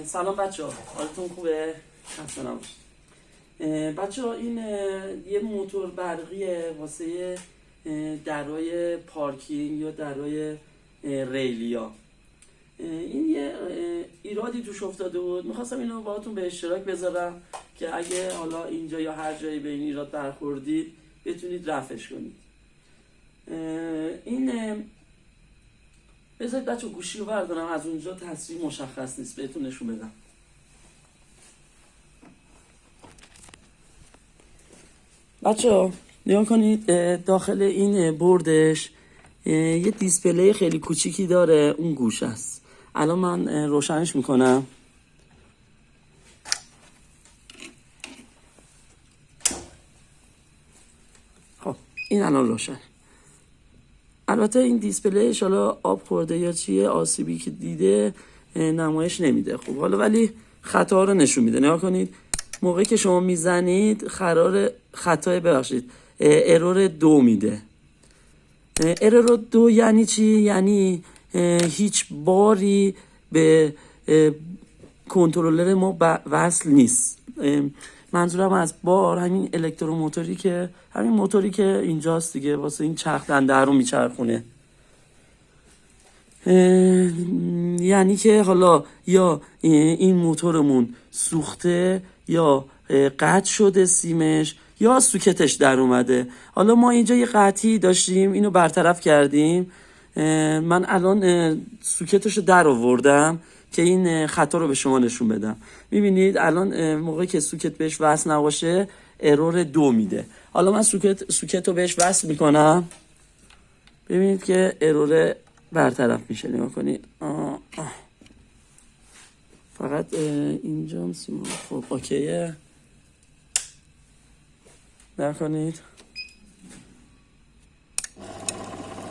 سلام بچه ها، حالتون خوبه؟ خسته نباشید. بچه ها این یه موتور برقیه واسه درای پارکینگ یا درای ریلیا. این یه ایرادی توش افتاده بود، میخواستم اینو باهاتون به اشتراک بذارم که اگه حالا اینجا یا هر جایی به این ایراد برخوردید بتونید رفعش کنید. این بذارید بچه گوشی رو بردارم، از اونجا تصویر مشخص نیست بهتون نشون بدم. بچه ها نگاه کنید، داخل این بردش یه دیسپلی خیلی کوچیکی داره، اون گوش است. الان من روشنش میکنم. خب این الان روشن. البته این دیسپلیش حالا آب خورده یا چیه، آسیبی که دیده نمایش نمیده. خب حالا ولی خطا رو نشون میده. نگاه کنید موقعی که شما میزنید ارور 2 میده. ارور 2 یعنی چی؟ یعنی هیچ باری به کنترلر ما وصل نیست. منظورم از بار همین الکتروموتوری که همین موتوری که اینجاست دیگه، واسه این چرخ دنده رو میچرخونه. یعنی که حالا یا این موتورمون سوخته یا قطع شده سیمش یا سوکتش در اومده. حالا ما اینجا یه قطعی داشتیم، اینو برطرف کردیم. من الان سوکتش رو در آوردم که این خطا رو به شما نشون بدم. میبینید الان موقعی که سوکت بهش وصل نباشه ارور 2 میده. حالا من سوکت رو بهش وصل میکنم، ببینید که ارور برطرف میشه. نگاه کنید فقط اینجا هم سیما. خب اوکیه، نکنید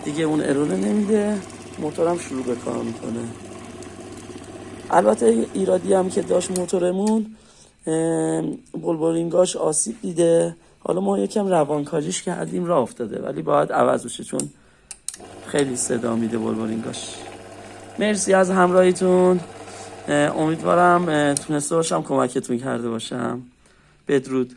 دیگه اون ارور نمیده، موتورم شروع به کار میکنه. البته ایرادی هم که داشت موتورمون، بلبرینگاش آسیب دیده. حالا ما یکم روانکاریش کردیم راه افتاده، ولی باید عوض بشه چون خیلی صدا میده بلبرینگاش. مرسی از همراهیتون، امیدوارم تونسته باشم کمکتون کرده باشم. بدرود.